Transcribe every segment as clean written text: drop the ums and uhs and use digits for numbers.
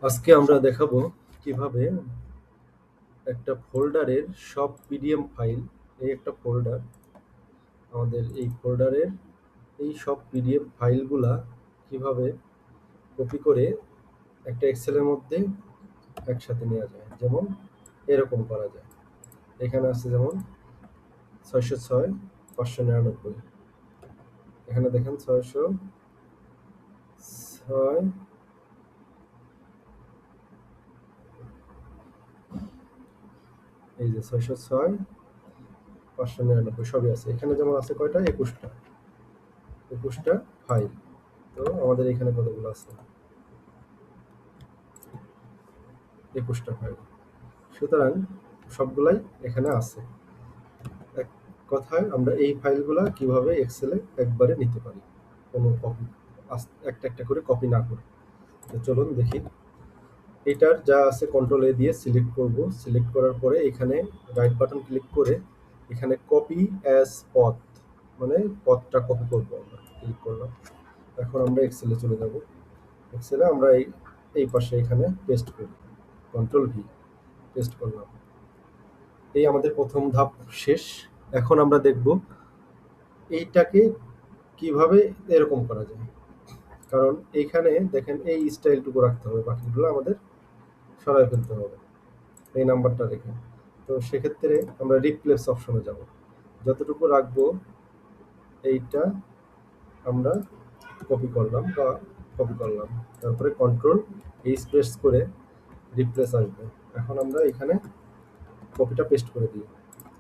আজকে আমরা দেখাবো কিভাবে একটা ফোল্ডারের সব পিডিএফ ফাইল, এই একটা ফোল্ডার, আমাদের এই ফোল্ডারের এই সব পিডিএফ ফাইলগুলা কিভাবে কপি করে একটা এক্সেলের মধ্যে একসাথে নেওয়া যায়। যেমন এরকম করা যায়। এখানে আছে যেমন 606 599, এখানে দেখেন 606, এই যে 606 599 সবই আছে। এখানে যেমন আছে কয়টা, 21টা ফাইল। তো আমাদের এখানে কতগুলো আছে, 21টা ফাইল। সুতরাং সবগুলাই এখানে আছে। এক কথায় আমরা এই ফাইলগুলা কিভাবে এক্সেলে একবারে নিতে পারি, কোনো কপি, একটা একটা করে কপি না করে। তো চলুন দেখি। এটার যা আছে কন্ট্রোল এ দিয়ে সিলেক্ট করব। সিলেক্ট করার পরে এখানে রাইট বাটন ক্লিক করে এখানে কপি অ্যাজ পথ, মানে পথটা কপি করবো আমরা, ক্লিক করলাম। এখন আমরা এক্সেলে চলে যাব। এক্সেলে আমরা এই পাশে এখানে পেস্ট করি, কন্ট্রোল ভি, পেস্ট করলাম। এই আমাদের প্রথম ধাপ শেষ। এখন আমরা দেখব এইটাকে কিভাবে এরকম করা যায়। কারণ এইখানে দেখেন এই স্টাইলটুকু রাখতে হবে, বাকিগুলো আমাদের সরাই ফেলতে হবে এই নাম্বারটা রেখে। তো সেক্ষেত্রে আমরা রিপ্লেস অপশনে যাব। যতটুকু রাখবো এইটা আমরা কপি করলাম বা কপি করলাম, তারপরে কন্ট্রোল এইচ প্রেস করে রিপ্লেস আসবে। এখন আমরা এখানে কপিটা পেস্ট করে দিই,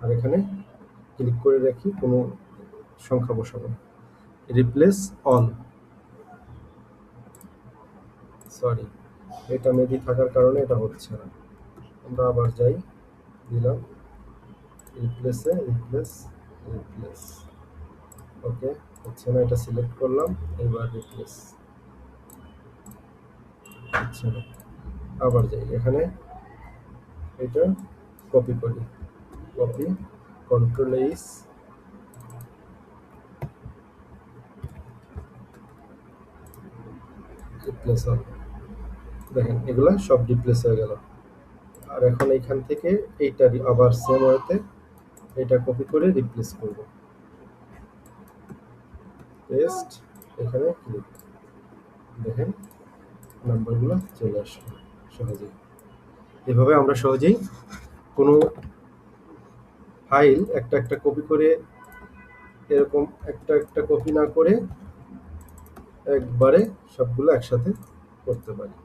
আর এখানে ক্লিক করে রাখি, কোনো সংখ্যা বসাবো। রিপ্লেস অল, সরি এটা মেবি থাকার কারণে এটা হচ্ছে না। আমরা আবার যাই, দিলাম রিপ্লেসে, রিপ্লেস, রিপ্লেস, ওকে হচ্ছে না, এটা সিলেক্ট করলাম, এবার রিপ্লেস, হচ্ছে না। আবার যাই, এখানে এটা কপি করি, copy, control H, replace all. দেখেন এগুলা সব রিপ্লেস হয়ে গেল। আর এখন এইখান থেকে এইটা আবার সেম ওয়েতে এটা কপি করে রিপ্লেস করব, পেস্ট, এখানে ক্লিক, দেখেন নাম্বারগুলো চলে আসবে সহজেই। এভাবে আমরা সহজেই কোনো ফাইল একটা একটা কপি করে, এরকম একটা একটা কপি না করে একবারে সবগুলো একসাথে করতে পারি।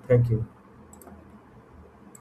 Thank you.